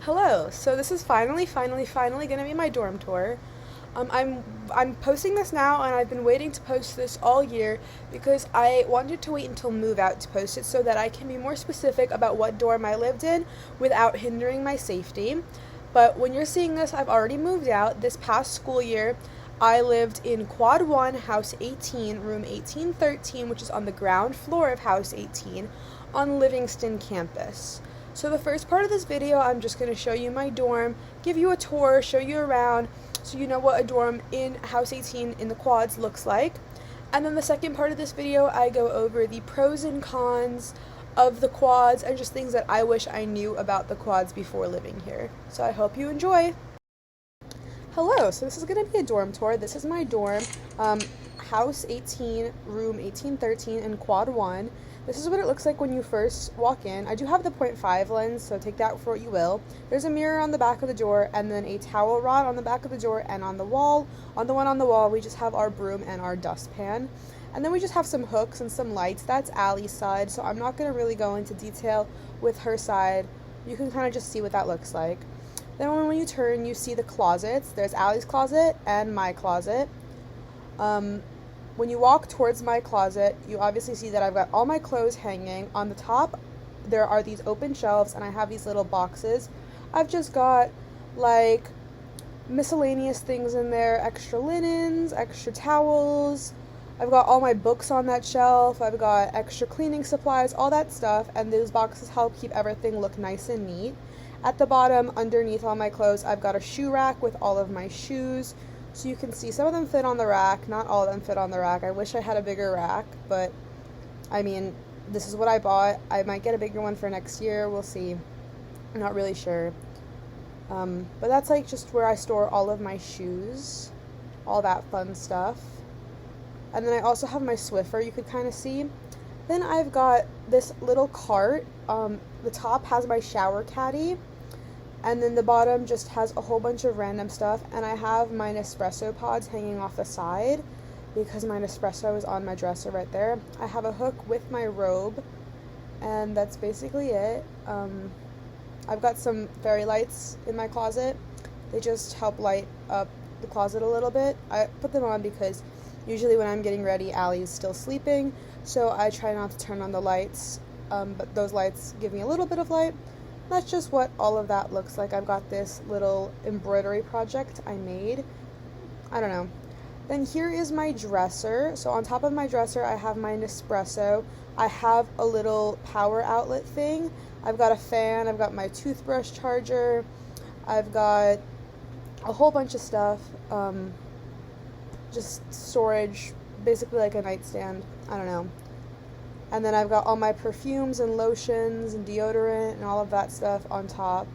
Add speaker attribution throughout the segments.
Speaker 1: Hello. So this is finally gonna be my dorm tour. I'm posting this now, and I've been waiting to post this all year because I wanted to wait until move out to post it so that I can be more specific about what dorm I lived in without hindering my safety. But when you're seeing this, I've already moved out. This past school year, I lived in Quad 1, House 18, Room 1813, which is on the ground floor of House 18 on Livingston campus. So the first part of this video, I'm just going to show you my dorm, give you a tour, show you around, so you know what a dorm in House 18 in the quads looks like. And then the second part of this video, I go over the pros and cons of the quads and just things that I wish I knew about the quads before living here. So I hope you enjoy. Hello, so this is going to be a dorm tour. This is my dorm, House 18, Room 1813 in Quad 1. This is what it looks like when you first walk in. I do have the 0.5 lens, so take that for what you will. There's a mirror on the back of the door, and then a towel rod on the back of the door and on the wall. On the one on the wall, we just have our broom and our dustpan. And then we just have some hooks and some lights. That's Allie's side, so I'm not going to really go into detail with her side. You can kind of just see what that looks like. Then when you turn, you see the closets. There's Allie's closet and my closet. When you walk towards my closet, you obviously see that I've got all my clothes hanging. On the top, there are these open shelves, and I have these little boxes. I've just got, like, miscellaneous things in there, extra linens, extra towels. I've got all my books on that shelf. I've got extra cleaning supplies, all that stuff, and those boxes help keep everything look nice and neat. At the bottom, underneath all my clothes, I've got a shoe rack with all of my shoes. So you can see some of them fit on the rack, not all of them fit on the rack. I wish I had a bigger rack, but I mean, this is what I bought. I might get a bigger one for next year. We'll see. I'm not really sure. But that's like just where I store all of my shoes, all that fun stuff. And then I also have my Swiffer, you could kind of see. Then I've got this little cart. The top has my shower caddy. And then the bottom just has a whole bunch of random stuff. And I have my Nespresso pods hanging off the side because my Nespresso is on my dresser right there. I have a hook with my robe. And that's basically it. I've got some fairy lights in my closet. They just help light up the closet a little bit. I put them on because usually when I'm getting ready, Allie's still sleeping. So I try not to turn on the lights. But those lights give me a little bit of light. That's just what all of that looks like. I've got this little embroidery project I made. I don't know. Then here is my dresser. So on top of my dresser, I have my Nespresso. I have a little power outlet thing. I've got a fan. I've got my toothbrush charger. I've got a whole bunch of stuff. Just storage, basically like a nightstand. I don't know. And then I've got all my perfumes and lotions and deodorant and all of that stuff on top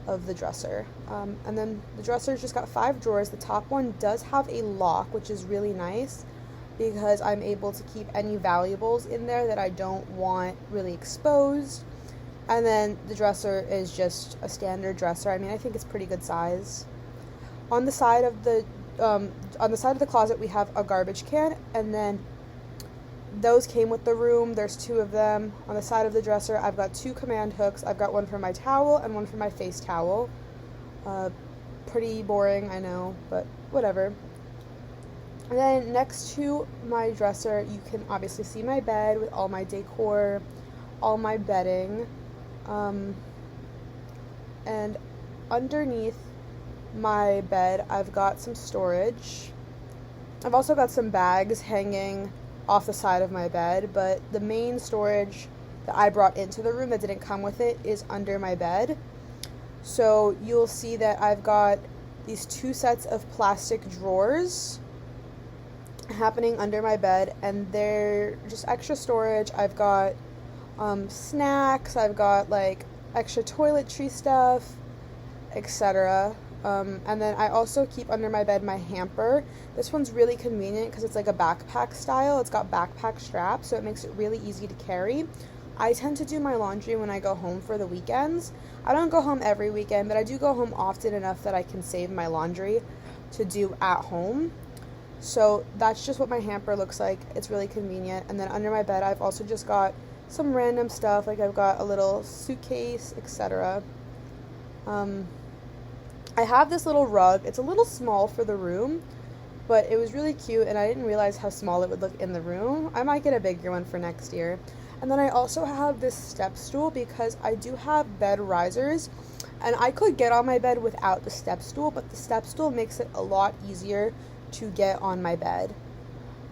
Speaker 1: of the dresser. And then the dresser's just got 5 drawers. The top one does have a lock, which is really nice because I'm able to keep any valuables in there that I don't want really exposed. And then the dresser is just a standard dresser. I mean, I think it's pretty good size. On the side of the closet, we have a garbage can, and then those came with the room. There's 2 of them. On the side of the dresser, I've got 2 command hooks. I've got one for my towel and one for my face towel. Pretty boring, I know, but whatever. And then next to my dresser, you can obviously see my bed with all my decor, all my bedding. And underneath my bed, I've got some storage. I've also got some bags hanging off the side of my bed, but the main storage that I brought into the room that didn't come with it is under my bed. So you'll see that I've got these 2 sets of plastic drawers happening under my bed, and they're just extra storage. I've got snacks, I've got like extra toiletry stuff, etc. And then I also keep under my bed my hamper. This one's really convenient because it's like a backpack style. It's got backpack straps, so it makes it really easy to carry. I tend to do my laundry when I go home for the weekends. I don't go home every weekend, but I do go home often enough that I can save my laundry to do at home. So that's just what my hamper looks like. It's really convenient. And then under my bed, I've also just got some random stuff, like I've got a little suitcase, etc. Um, I have this little rug. It's a little small for the room, but it was really cute, and I didn't realize how small it would look in the room. I might get a bigger one for next year. And then I also have this step stool because I do have bed risers, and I could get on my bed without the step stool, but the step stool makes it a lot easier to get on my bed.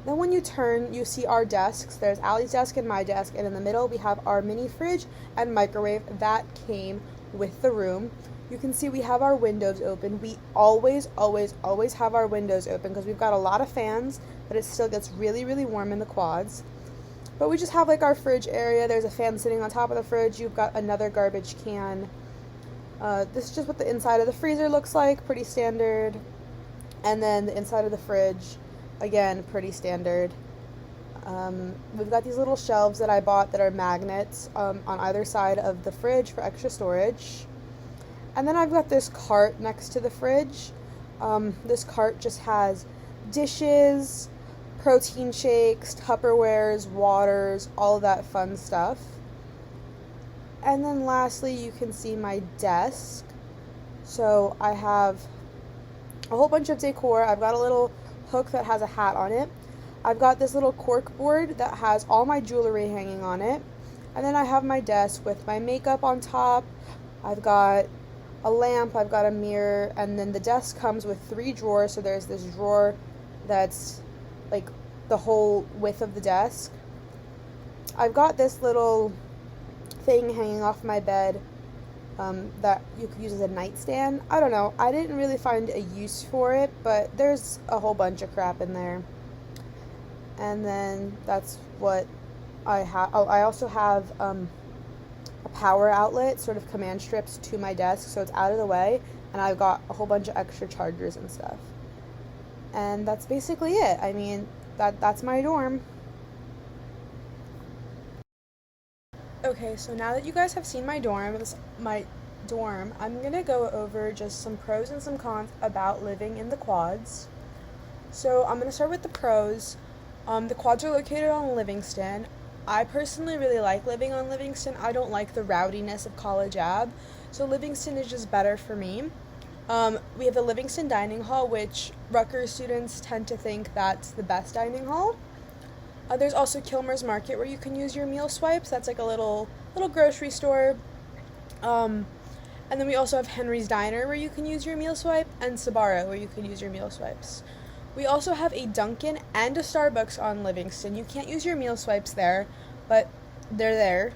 Speaker 1: Then when you turn, you see our desks. There's Allie's desk and my desk, and in the middle we have our mini fridge and microwave that came with the room. You can see we have our windows open. We always, always, always have our windows open because we've got a lot of fans, but it still gets really, really warm in the quads. But we just have like our fridge area. There's a fan sitting on top of the fridge. You've got another garbage can. This is just what the inside of the freezer looks like, pretty standard. And then the inside of the fridge, again, pretty standard. We've got these little shelves that I bought that are magnets on either side of the fridge for extra storage. And then I've got this cart next to the fridge. This cart just has dishes, protein shakes, Tupperwares, waters, all of that fun stuff. And then lastly, you can see my desk. So I have a whole bunch of decor. I've got a little hook that has a hat on it. I've got this little cork board that has all my jewelry hanging on it. And then I have my desk with my makeup on top. I've got a lamp, I've got a mirror, and then the desk comes with 3 drawers. So there's this drawer that's like the whole width of the desk. I've got this little thing hanging off my bed that you could use as a nightstand. I don't know. I didn't really find a use for it, but there's a whole bunch of crap in there. And then that's what I have. Oh, I also have a power outlet, sort of command strips to my desk, so it's out of the way, and I've got a whole bunch of extra chargers and stuff. And that's basically it. I mean, that's my dorm. Okay, so now that you guys have seen my dorm, I'm gonna go over just some pros and some cons about living in the quads. So I'm gonna start with the pros. The quads are located on Livingston. I personally really like living on Livingston. I don't like the rowdiness of College Ave, so Livingston is just better for me. We have the Livingston Dining Hall, which Rutgers students tend to think that's the best dining hall. There's also Kilmer's Market where you can use your meal swipes. That's like a little grocery store. And then we also have Henry's Diner where you can use your meal swipe, and Sbarro where you can use your meal swipes. We also have a Dunkin' and a Starbucks on Livingston. You can't use your meal swipes there, but they're there.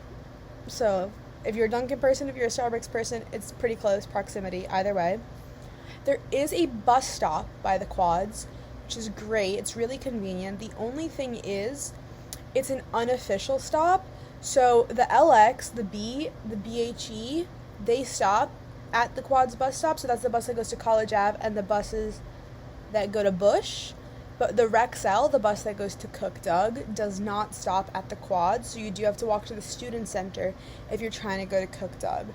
Speaker 1: So if you're a Dunkin' person, if you're a Starbucks person, it's pretty close proximity either way. There is a bus stop by the quads, which is great. It's really convenient. The only thing is, it's an unofficial stop. So the LX, the B, the BHE, they stop at the quads bus stop. So that's the bus that goes to College Ave and the buses that go to Bush. But the Rexel, the bus that goes to Cook Doug, does not stop at the quads. So you do have to walk to the student center if you're trying to go to Cook Doug.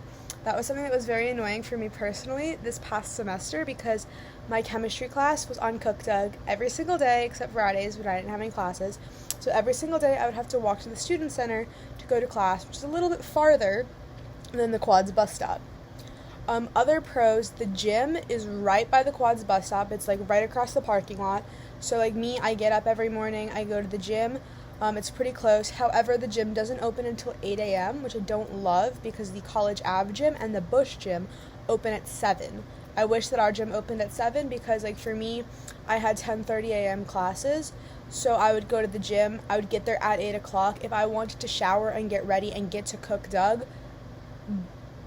Speaker 1: That was something that was very annoying for me personally this past semester because my chemistry class was on Cook Doug every single day except Fridays when I didn't have any classes. So every single day I would have to walk to the student center to go to class, which is a little bit farther than the quads bus stop. Other pros, the gym is right by the quads bus stop. It's like right across the parking lot. So like me, I get up every morning, I go to the gym. It's pretty close. However, the gym doesn't open until 8 a.m., which I don't love because the College Ave gym and the Bush gym open at 7. I wish that our gym opened at 7 because, like, for me, I had 10:30 a.m. classes, so I would go to the gym. I would get there at 8 o'clock. If I wanted to shower and get ready and get to Cook Doug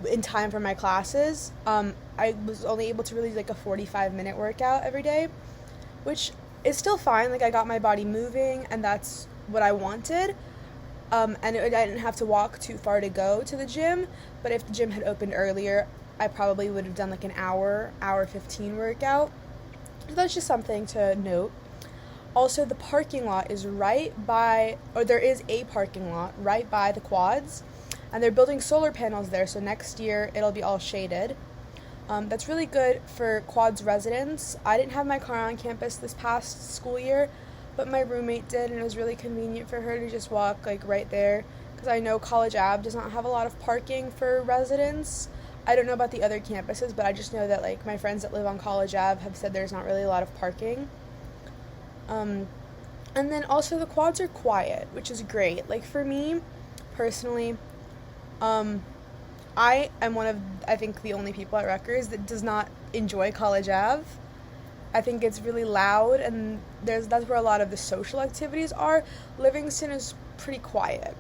Speaker 1: in time for my classes, I was only able to really do, like, a 45-minute workout every day, which is still fine. Like, I got my body moving, and that's what I wanted, and I didn't have to walk too far to go to the gym, but if the gym had opened earlier, I probably would have done like an hour 15 workout. So that's just something to note. Also, the parking lot is there is a parking lot right by the quads, and they're building solar panels there, so next year it'll be all shaded. That's really good for quads residents. I didn't have my car on campus this past school year, but my roommate did, and it was really convenient for her to just walk like right there because I know College Ave does not have a lot of parking for residents. I don't know about the other campuses, but I just know that like my friends that live on College Ave have said there's not really a lot of parking. Um, and then also the quads are quiet, which is great. Like for me, personally, um, I am one of, I think, the only people at Rutgers that does not enjoy College Ave. I think it's really loud, and that's where a lot of the social activities are. Livingston is pretty quiet.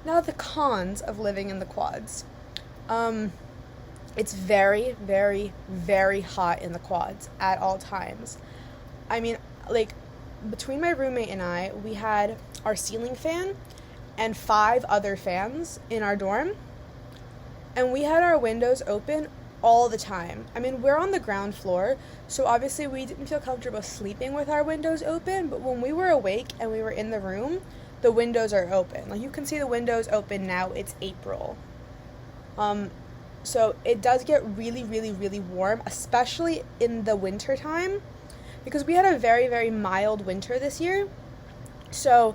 Speaker 1: Now the cons of living in the quads. It's very, very, very hot in the quads at all times. I mean, like, between my roommate and I, we had our ceiling fan and 5 other fans in our dorm, and we had our windows open all the time. I mean, we're on the ground floor, so obviously we didn't feel comfortable sleeping with our windows open, but when we were awake and we were in the room, the windows are open. Like, you can see the windows open now. It's April. So it does get really, really, really warm, especially in the winter time, because we had a very, very mild winter this year. So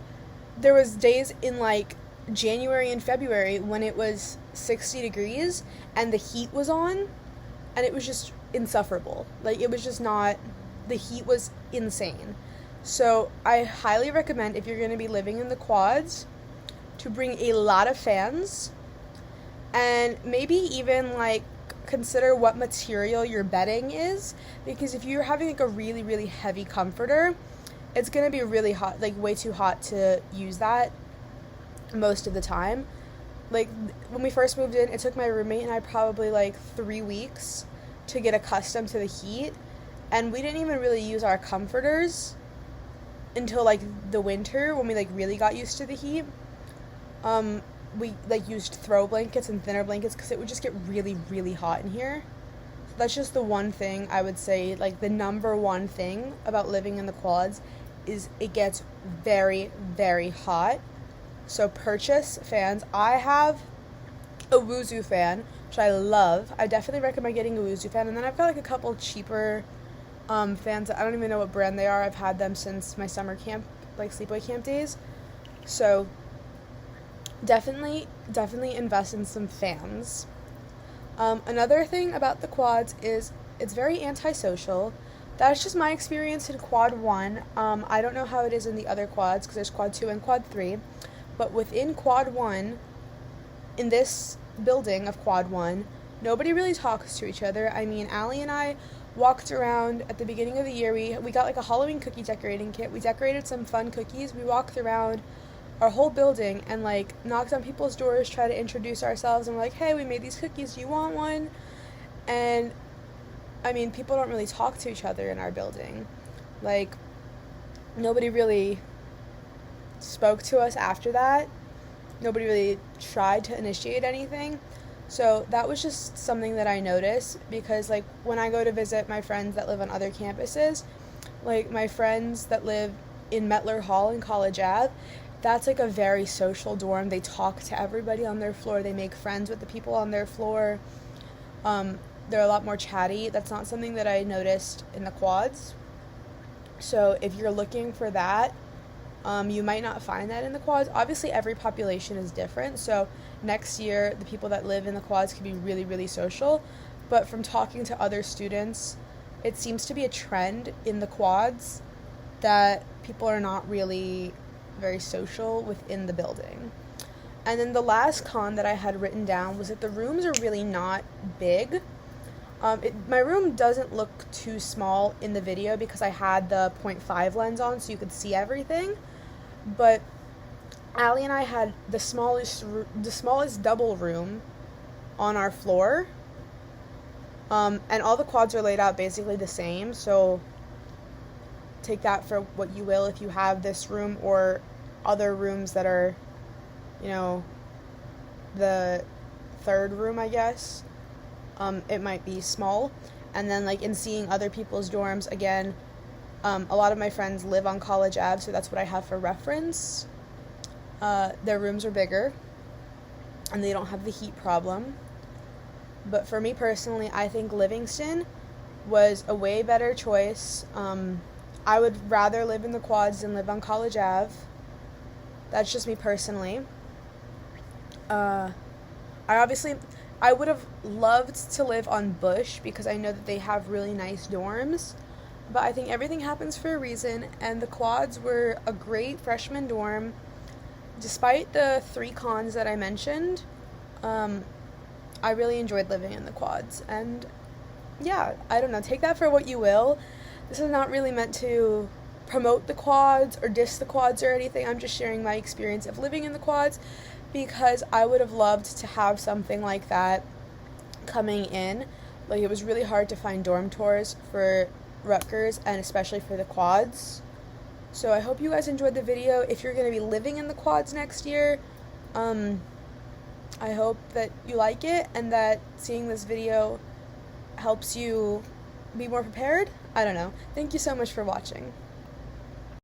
Speaker 1: there was days in like January and February when it was 60 degrees and the heat was on, and it was just insufferable. Like, it was just not, the heat was insane. So I highly recommend, if you're going to be living in the quads, to bring a lot of fans, and maybe even like consider what material your bedding is, because if you're having like a really, really heavy comforter, it's going to be really hot, like way too hot to use that most of the time. Like, when we first moved in, it took my roommate and I probably like 3 weeks to get accustomed to the heat, and we didn't even really use our comforters until like the winter, when we like really got used to the heat. We like used throw blankets and thinner blankets because it would just get really, really hot in here. So that's just the one thing I would say, like the number one thing about living in the quads is it gets very, very hot. So purchase fans. I have a Wuzu fan, which I love. I definitely recommend getting a Wuzu fan. And then I've got like a couple cheaper fans. I don't even know what brand they are. I've had them since my summer camp, like sleepaway camp days. So definitely invest in some fans. Another thing about the quads is it's very antisocial. That's just my experience in quad 1. I don't know how it is in the other quads, because there's quad 2 and quad 3. But within quad 1, in this building of quad 1, nobody really talks to each other. I mean, Allie and I walked around at the beginning of the year. We got like a Halloween cookie decorating kit. We decorated some fun cookies. We walked around our whole building and like knocked on people's doors, try to introduce ourselves, and we're like, hey, we made these cookies, do you want one? And I mean, people don't really talk to each other in our building. Like, nobody really spoke to us after that. Nobody really tried to initiate anything. So that was just something that I noticed, because like when I go to visit my friends that live on other campuses, like my friends that live in Metler Hall in College Ave, that's like a very social dorm. They talk to everybody on their floor. They make friends with the people on their floor. They're a lot more chatty. That's not something that I noticed in the quads. So if you're looking for that, you might not find that in the quads. Obviously, every population is different. So next year, the people that live in the quads can be really, really social. But from talking to other students, it seems to be a trend in the quads that people are not really very social within the building. And then the last con that I had written down was that the rooms are really not big. My room doesn't look too small in the video because I had the 0.5 lens on so you could see everything. But Allie and I had the smallest double room on our floor. And all the quads are laid out basically the same, so take that for what you will if you have this room or other rooms that are, the third room, I guess. It might be small. And then like in seeing other people's dorms, again, a lot of my friends live on College Ave, so that's what I have for reference. Their rooms are bigger and they don't have the heat problem. But for me personally, I think Livingston was a way better choice. I would rather live in the quads than live on College Ave. That's just me personally. I obviously, I would have loved to live on Bush because I know that they have really nice dorms, but I think everything happens for a reason, and the quads were a great freshman dorm. Despite the 3 cons that I mentioned, I really enjoyed living in the quads, and yeah, I don't know, take that for what you will. This is not really meant to promote the quads or diss the quads or anything. I'm just sharing my experience of living in the quads because I would have loved to have something like that coming in. Like, it was really hard to find dorm tours for Rutgers and especially for the quads. So I hope you guys enjoyed the video. If you're going to be living in the quads next year, I hope that you like it and that seeing this video helps you be more prepared. I don't know. Thank you so much for watching.